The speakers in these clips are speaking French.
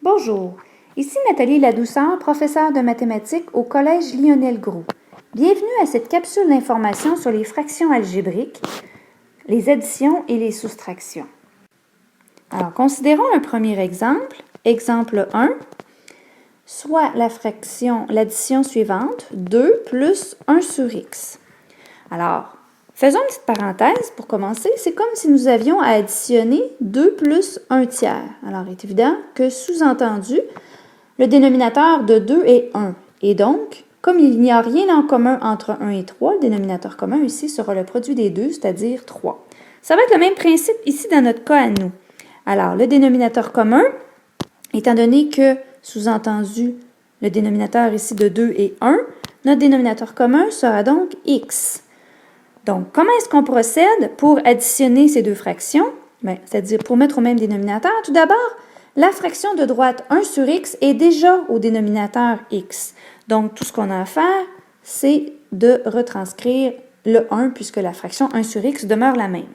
Bonjour, ici Nathalie Ladouceur, professeure de mathématiques au Collège Lionel Groulx. Bienvenue à cette capsule d'information sur les fractions algébriques, les additions et les soustractions. Alors, considérons un premier exemple, exemple 1, soit l'addition suivante, 2 plus 1 sur x. Alors, faisons une petite parenthèse pour commencer. C'est comme si nous avions à additionner 2 plus 1 tiers. Alors, il est évident que, sous-entendu, le dénominateur de 2 est 1. Et donc, comme il n'y a rien en commun entre 1 et 3, le dénominateur commun ici sera le produit des deux, c'est-à-dire 3. Ça va être le même principe ici dans notre cas à nous. Alors, le dénominateur commun, étant donné que, sous-entendu, le dénominateur ici de 2 est 1, notre dénominateur commun sera donc x. Donc, comment est-ce qu'on procède pour additionner ces deux fractions? C'est-à-dire pour mettre au même dénominateur. Tout d'abord, la fraction de droite 1 sur x est déjà au dénominateur x. Donc, tout ce qu'on a à faire, c'est de retranscrire le 1 puisque la fraction 1 sur x demeure la même.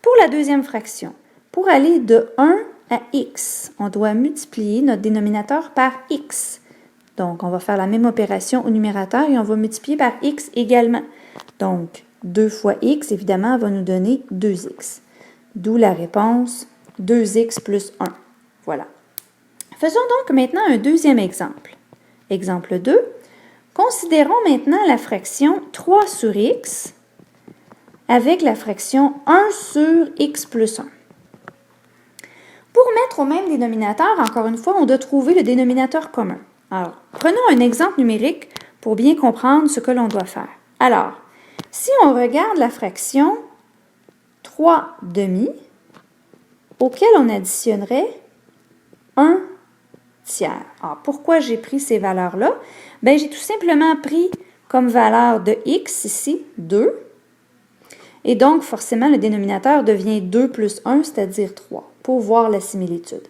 Pour la deuxième fraction, pour aller de 1 à x, on doit multiplier notre dénominateur par x. Donc, on va faire la même opération au numérateur et on va multiplier par x également. Donc, 2 fois x, évidemment, va nous donner 2x. D'où la réponse 2x plus 1. Voilà. Faisons donc maintenant un deuxième exemple. Exemple 2. Considérons maintenant la fraction 3 sur x avec la fraction 1 sur x plus 1. Pour mettre au même dénominateur, encore une fois, on doit trouver le dénominateur commun. Alors, prenons un exemple numérique pour bien comprendre ce que l'on doit faire. Alors, si on regarde la fraction 3 demi, auquel on additionnerait 1 tiers. Alors, pourquoi j'ai pris ces valeurs-là? Bien, j'ai tout simplement pris comme valeur de x ici, 2. Et donc, forcément, le dénominateur devient 2 plus 1, c'est-à-dire 3, pour voir la similitude.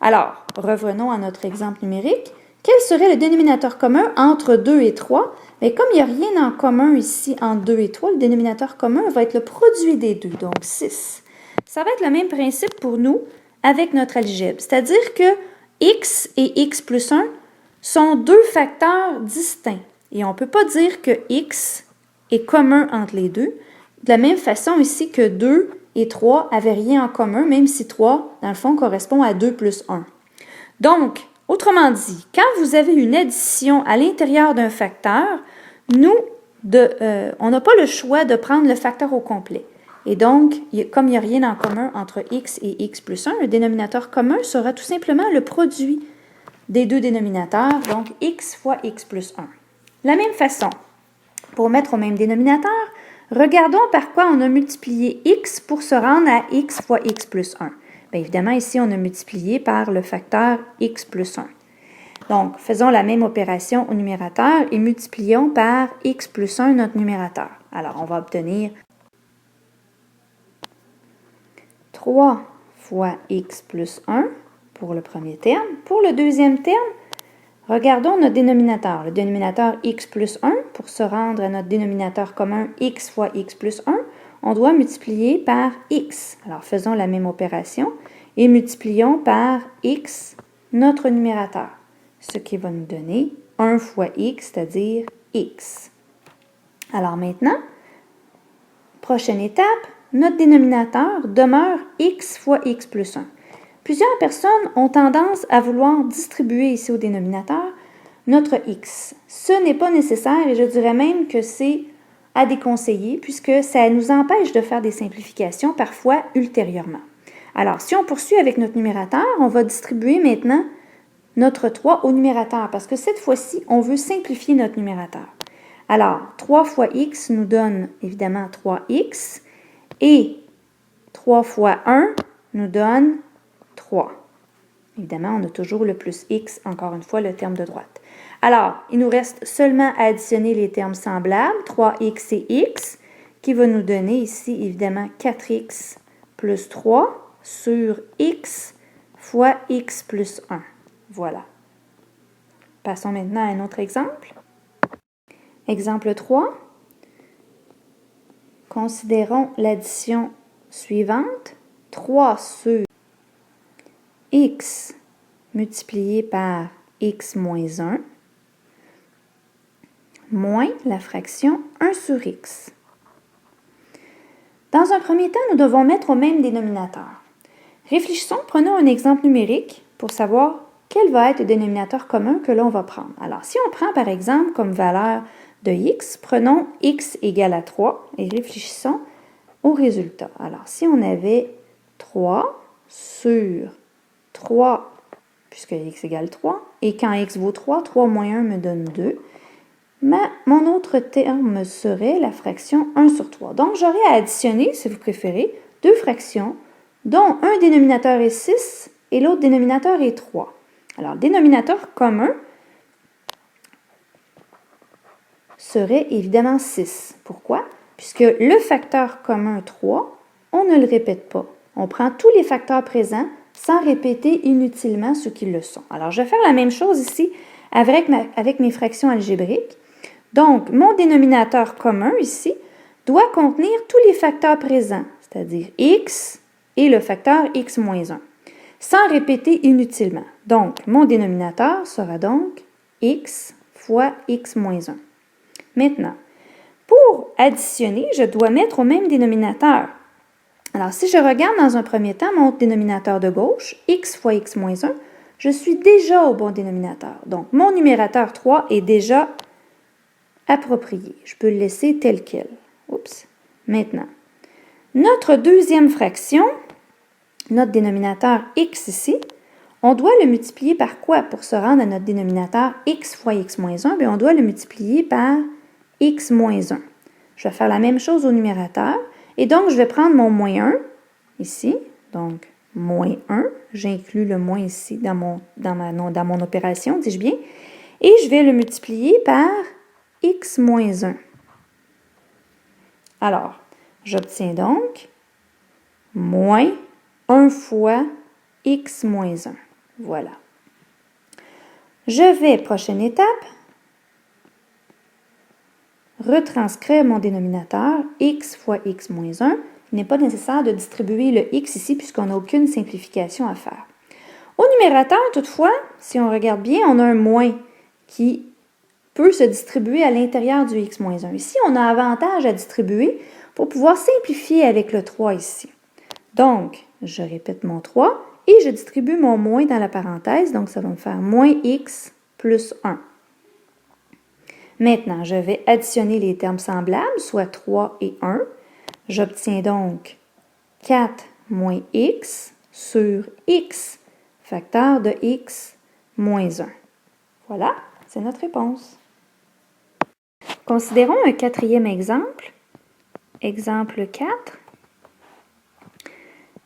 Alors, revenons à notre exemple numérique. Quel serait le dénominateur commun entre 2 et 3? Bien, comme il n'y a rien en commun ici entre 2 et 3, le dénominateur commun va être le produit des deux, donc 6. Ça va être le même principe pour nous avec notre algèbre, c'est-à-dire que x et x plus 1 sont deux facteurs distincts. Et on ne peut pas dire que x est commun entre les deux. De la même façon ici que 2 et 3 n'avaient rien en commun, même si 3, dans le fond, correspond à 2 plus 1. Donc, autrement dit, quand vous avez une addition à l'intérieur d'un facteur, on n'a pas le choix de prendre le facteur au complet. Et donc, comme il n'y a rien en commun entre x et x plus 1, le dénominateur commun sera tout simplement le produit des deux dénominateurs, donc x fois x plus 1. De la même façon, pour mettre au même dénominateur, regardons par quoi on a multiplié x pour se rendre à x fois x plus 1. Bien évidemment, ici, on a multiplié par le facteur x plus 1. Donc, faisons la même opération au numérateur et multiplions par x plus 1 notre numérateur. Alors, on va obtenir 3 fois x plus 1 pour le premier terme. Pour le deuxième terme, regardons notre dénominateur. Le dénominateur x plus 1, pour se rendre à notre dénominateur commun x fois x plus 1, on doit multiplier par x. Alors, faisons la même opération et multiplions par x notre numérateur, ce qui va nous donner 1 fois x, c'est-à-dire x. Alors maintenant, prochaine étape, notre dénominateur demeure x fois x plus 1. Plusieurs personnes ont tendance à vouloir distribuer ici au dénominateur notre x. Ce n'est pas nécessaire et je dirais même que c'est à déconseiller puisque ça nous empêche de faire des simplifications parfois ultérieurement. Alors, si on poursuit avec notre numérateur, on va distribuer maintenant notre 3 au numérateur parce que cette fois-ci, on veut simplifier notre numérateur. Alors, 3 fois x nous donne évidemment 3x et 3 fois 1 nous donne 3. Évidemment, on a toujours le plus x, encore une fois, le terme de droite. Alors, il nous reste seulement à additionner les termes semblables, 3x et x, qui va nous donner ici, évidemment, 4x plus 3 sur x fois x plus 1. Voilà. Passons maintenant à un autre exemple. Exemple 3. Considérons l'addition suivante. 3 sur x multiplié par x moins 1 moins la fraction 1 sur x. Dans un premier temps, nous devons mettre au même dénominateur. Réfléchissons, prenons un exemple numérique pour savoir quel va être le dénominateur commun que l'on va prendre. Alors, si on prend par exemple comme valeur de x, prenons x égale à 3 et réfléchissons au résultat. Alors, si on avait 3 sur 3, puisque x égale 3, et quand x vaut 3, 3 moins 1 me donne 2, mais mon autre terme serait la fraction 1 sur 3. Donc, j'aurai à additionner, si vous préférez, deux fractions dont un dénominateur est 6 et l'autre dénominateur est 3. Alors, le dénominateur commun serait évidemment 6. Pourquoi? Puisque le facteur commun 3, on ne le répète pas. On prend tous les facteurs présents sans répéter inutilement ceux qui le sont. Alors, je vais faire la même chose ici avec mes fractions algébriques. Donc, mon dénominateur commun ici doit contenir tous les facteurs présents, c'est-à-dire x et le facteur x moins 1, sans répéter inutilement. Donc, mon dénominateur sera donc x fois x moins 1. Maintenant, pour additionner, je dois mettre au même dénominateur. Alors, si je regarde dans un premier temps mon dénominateur de gauche, x fois x moins 1, je suis déjà au bon dénominateur. Donc, mon numérateur 3 est déjà approprié. Je peux le laisser tel quel. Oups. Maintenant, notre deuxième fraction, notre dénominateur x ici, on doit le multiplier par quoi pour se rendre à notre dénominateur x fois x moins 1? Bien, on doit le multiplier par x moins 1. Je vais faire la même chose au numérateur. Et donc, je vais prendre mon moins 1 ici. Donc, moins 1. J'inclus le moins ici dans mon opération, dis-je bien. Et je vais le multiplier par x moins 1. Alors, j'obtiens donc moins 1 fois x moins 1. Voilà. Je vais, prochaine étape, retranscrire mon dénominateur x fois x moins 1. Il n'est pas nécessaire de distribuer le x ici puisqu'on n'a aucune simplification à faire. Au numérateur, toutefois, si on regarde bien, on a un moins qui peut se distribuer à l'intérieur du x moins 1. Ici, on a avantage à distribuer pour pouvoir simplifier avec le 3 ici. Donc, je répète mon 3 et je distribue mon moins dans la parenthèse. Donc, ça va me faire moins x plus 1. Maintenant, je vais additionner les termes semblables, soit 3 et 1. J'obtiens donc 4 moins x sur x, facteur de x moins 1. Voilà, c'est notre réponse. Considérons un quatrième exemple. Exemple 4.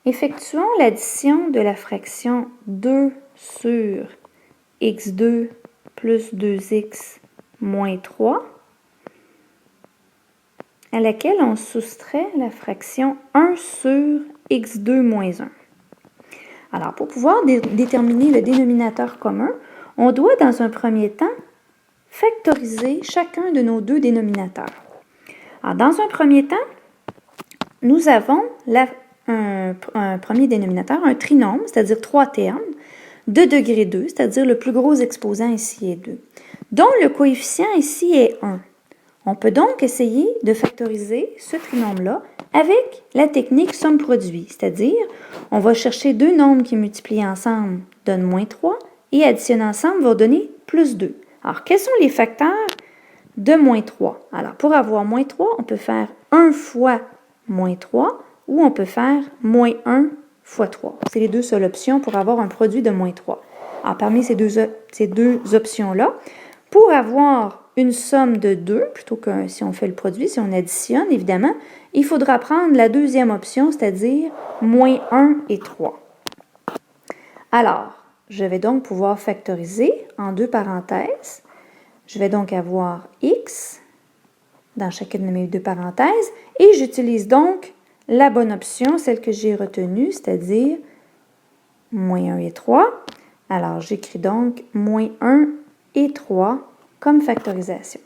Effectuons l'addition de la fraction 2 sur x2 plus 2x moins 3, à laquelle on soustrait la fraction 1 sur x2 moins 1. Alors, pour pouvoir déterminer le dénominateur commun, on doit dans un premier temps factoriser chacun de nos deux dénominateurs. Alors, dans un premier temps, nous avons un premier dénominateur, un trinôme, c'est-à-dire 3 termes, de degré 2, c'est-à-dire le plus gros exposant ici est 2, dont le coefficient ici est 1. On peut donc essayer de factoriser ce trinôme-là avec la technique somme-produit, c'est-à-dire on va chercher deux nombres qui multiplient ensemble donnent moins 3 et additionnent ensemble va donner plus 2. Alors, quels sont les facteurs de moins 3? Alors, pour avoir moins 3, on peut faire 1 fois moins 3 ou on peut faire moins 1 fois 3. C'est les deux seules options pour avoir un produit de moins 3. Alors, parmi ces deux options-là, pour avoir une somme de 2, plutôt que si on fait le produit, si on additionne, évidemment, il faudra prendre la deuxième option, c'est-à-dire moins 1 et 3. Alors, je vais donc pouvoir factoriser en deux parenthèses. Je vais donc avoir x dans chacune de mes deux parenthèses et j'utilise donc la bonne option, celle que j'ai retenue, c'est-à-dire moins 1 et 3. Alors, j'écris donc moins 1 et 3 comme factorisation.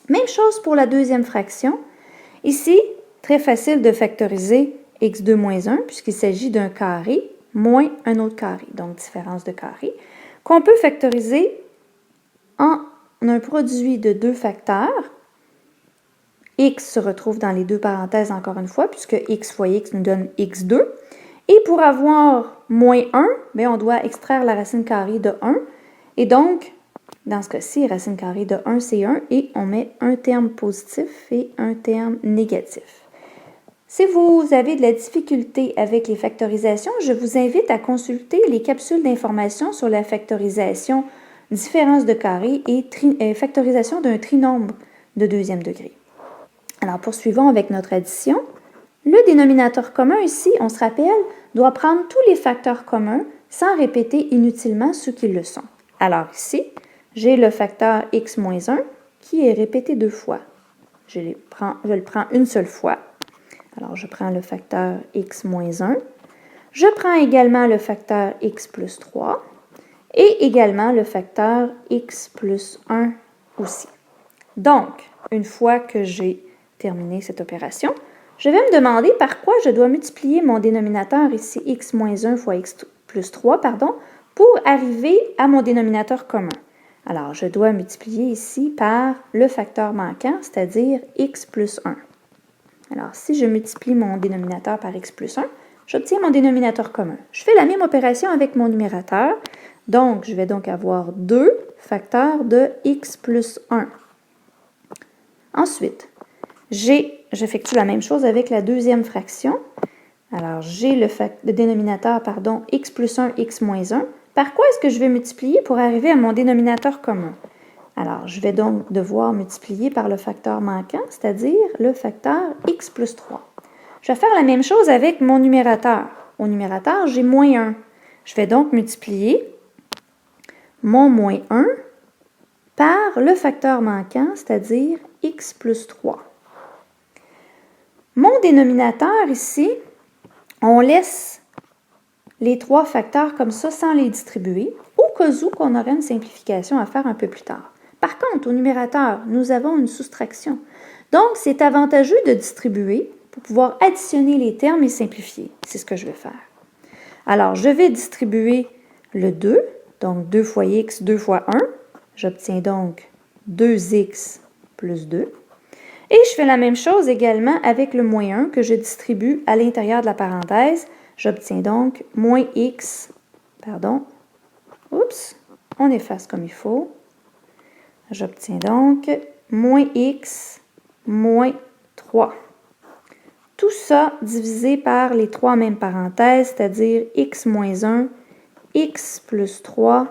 Même chose pour la deuxième fraction. Ici, très facile de factoriser x2 moins 1 puisqu'il s'agit d'un carré moins un autre carré, donc différence de carré, qu'on peut factoriser en un produit de deux facteurs. X se retrouve dans les deux parenthèses encore une fois, puisque x fois x nous donne x2. Et pour avoir moins 1, bien, on doit extraire la racine carrée de 1. Et donc, dans ce cas-ci, racine carrée de 1, c'est 1, et on met un terme positif et un terme négatif. Si vous avez de la difficulté avec les factorisations, je vous invite à consulter les capsules d'information sur la factorisation, différence de carré et factorisation d'un trinombre de deuxième degré. Alors, poursuivons avec notre addition. Le dénominateur commun ici, on se rappelle, doit prendre tous les facteurs communs sans répéter inutilement ceux qui le sont. Alors ici, j'ai le facteur x moins 1 qui est répété deux fois. Je le prends une seule fois. Alors, je prends le facteur x moins 1. Je prends également le facteur x plus 3 et également le facteur x plus 1 aussi. Donc, une fois que j'ai terminé cette opération, je vais me demander par quoi je dois multiplier mon dénominateur ici, x moins 1 fois x plus 3, pour arriver à mon dénominateur commun. Alors, je dois multiplier ici par le facteur manquant, c'est-à-dire x plus 1. Alors, si je multiplie mon dénominateur par x plus 1, j'obtiens mon dénominateur commun. Je fais la même opération avec mon numérateur. Donc, je vais donc avoir 2 facteurs de x plus 1. Ensuite, j'effectue la même chose avec la deuxième fraction. Alors, j'ai le dénominateur, x plus 1, x moins 1. Par quoi est-ce que je vais multiplier pour arriver à mon dénominateur commun? Alors, je vais donc devoir multiplier par le facteur manquant, c'est-à-dire le facteur x plus 3. Je vais faire la même chose avec mon numérateur. Au numérateur, j'ai moins 1. Je vais donc multiplier mon moins 1 par le facteur manquant, c'est-à-dire x plus 3. Mon dénominateur ici, on laisse les trois facteurs comme ça sans les distribuer, au cas où qu'on aurait une simplification à faire un peu plus tard. Par contre, au numérateur, nous avons une soustraction. Donc, c'est avantageux de distribuer pour pouvoir additionner les termes et simplifier. C'est ce que je vais faire. Alors, je vais distribuer le 2, donc 2 fois x, 2 fois 1. J'obtiens donc 2x plus 2. Et je fais la même chose également avec le moins 1 que je distribue à l'intérieur de la parenthèse. J'obtiens donc moins x, on efface comme il faut. J'obtiens donc moins x moins 3. Tout ça divisé par les trois mêmes parenthèses, c'est-à-dire x moins 1, x plus 3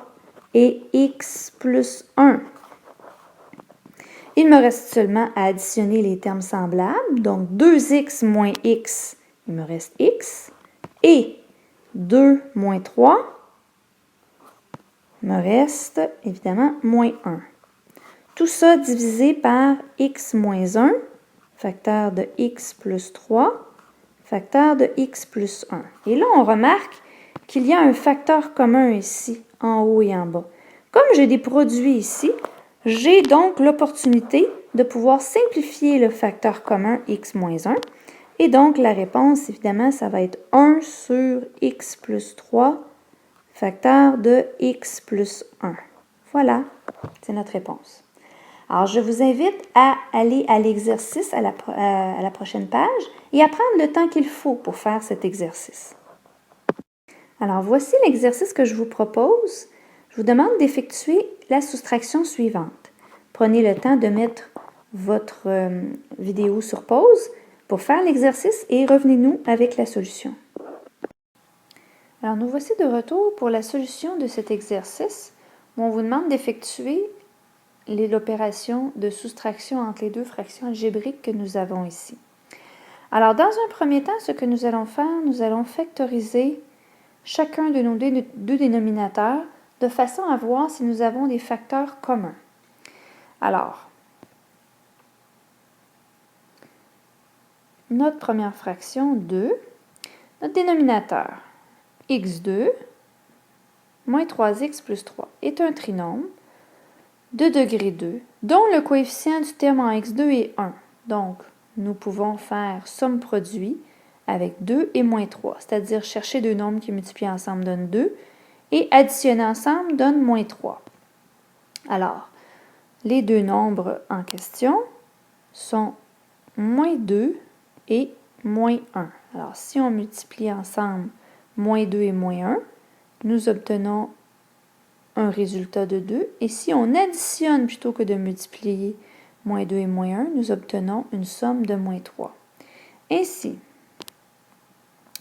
et x plus 1. Il me reste seulement à additionner les termes semblables. Donc, 2x moins x, il me reste x. Et 2 moins 3, il me reste évidemment moins 1. Tout ça divisé par x moins 1, facteur de x plus 3, facteur de x plus 1. Et là, on remarque qu'il y a un facteur commun ici, en haut et en bas. Comme j'ai des produits ici, j'ai donc l'opportunité de pouvoir simplifier le facteur commun x moins 1. Et donc, la réponse, évidemment, ça va être 1 sur x plus 3, facteur de x plus 1. Voilà, c'est notre réponse. Alors, je vous invite à aller à l'exercice à la prochaine page et à prendre le temps qu'il faut pour faire cet exercice. Alors, voici l'exercice que je vous propose. Je vous demande d'effectuer la soustraction suivante. Prenez le temps de mettre votre vidéo sur pause pour faire l'exercice et revenez-nous avec la solution. Alors, nous voici de retour pour la solution de cet exercice où on vous demande d'effectuer l'opération de soustraction entre les deux fractions algébriques que nous avons ici. Alors, dans un premier temps, ce que nous allons faire, nous allons factoriser chacun de nos deux dénominateurs de façon à voir si nous avons des facteurs communs. Alors, notre première fraction, 2, notre dénominateur, x2 moins 3x plus 3, est un trinombre de degré 2, dont le coefficient du terme en x2 est 1. Donc, nous pouvons faire somme produit avec 2 et moins 3, c'est-à-dire chercher deux nombres qui multiplient ensemble donne 2 et additionner ensemble donne moins 3. Alors, les deux nombres en question sont moins 2 et moins 1. Alors, si on multiplie ensemble moins 2 et moins 1, nous obtenons un résultat de 2. Et si on additionne plutôt que de multiplier moins 2 et moins 1, nous obtenons une somme de moins 3. Ainsi,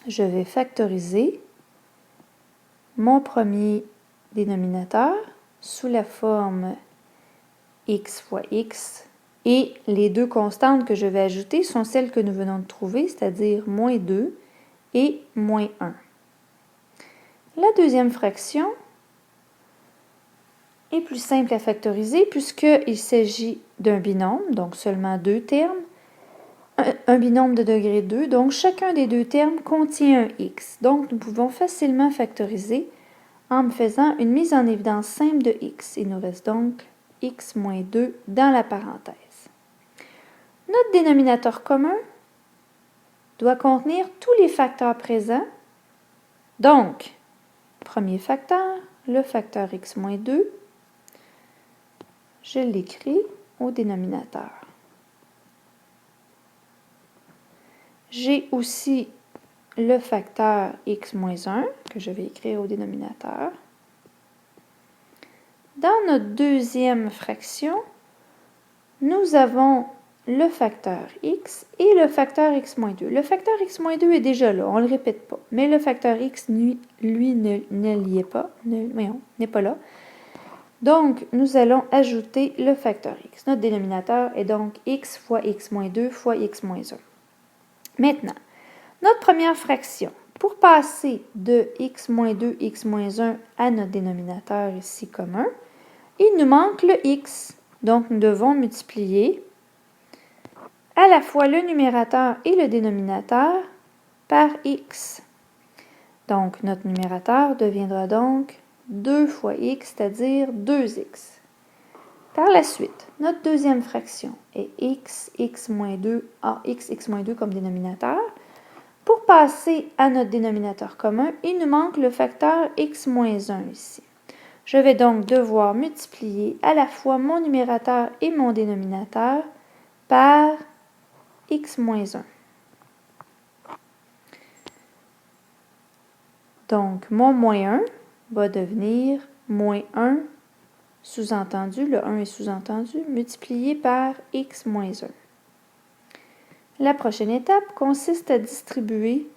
je vais factoriser mon premier dénominateur sous la forme x fois x. Et les deux constantes que je vais ajouter sont celles que nous venons de trouver, c'est-à-dire moins 2 et moins 1. La deuxième fraction est plus simple à factoriser puisqu'il s'agit d'un binôme, donc seulement deux termes, un binôme de degré 2, donc chacun des deux termes contient un x. Donc nous pouvons facilement factoriser en faisant une mise en évidence simple de x. Il nous reste donc x moins 2 dans la parenthèse. Notre dénominateur commun doit contenir tous les facteurs présents. Donc, premier facteur, le facteur x moins 2, je l'écris au dénominateur. J'ai aussi le facteur x moins 1 que je vais écrire au dénominateur. Dans notre deuxième fraction, nous avons le facteur x et le facteur x moins 2. Le facteur x moins 2 est déjà là, on ne le répète pas. Mais le facteur x, lui n'est pas là. Donc, nous allons ajouter le facteur x. Notre dénominateur est donc x fois x moins 2 fois x moins 1. Maintenant, notre première fraction, pour passer de x moins 2, x moins 1 à notre dénominateur ici commun, il nous manque le x. Donc, nous devons multiplier à la fois le numérateur et le dénominateur par x. Donc, notre numérateur deviendra donc 2 fois x, c'est-à-dire 2x. Par la suite, notre deuxième fraction est x moins 2, x moins 2 comme dénominateur. Pour passer à notre dénominateur commun, il nous manque le facteur x moins 1 ici. Je vais donc devoir multiplier à la fois mon numérateur et mon dénominateur par x moins 1. Donc, mon moins 1 va devenir moins 1, sous-entendu, le 1 est sous-entendu, multiplié par x moins 1. La prochaine étape consiste à distribuer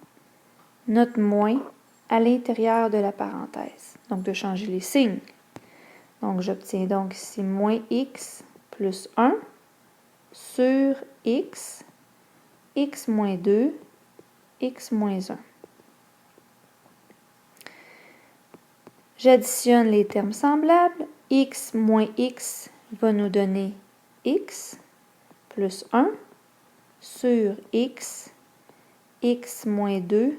notre moins à l'intérieur de la parenthèse. Donc, de changer les signes. Donc, j'obtiens donc ici moins x plus 1 sur x, x moins 2, x moins 1. J'additionne les termes semblables. X moins x va nous donner x plus 1 sur x, x moins 2,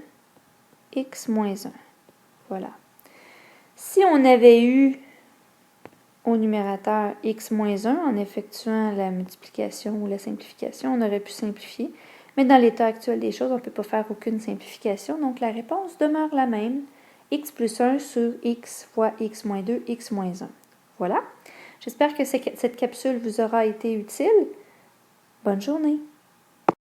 x moins 1. Voilà. Si on avait eu au numérateur x moins 1 en effectuant la multiplication ou la simplification, on aurait pu simplifier. Mais dans l'état actuel des choses, on ne peut pas faire aucune simplification. Donc, la réponse demeure la même. X plus 1 sur x fois x moins 2, x moins 1. Voilà. J'espère que cette capsule vous aura été utile. Bonne journée.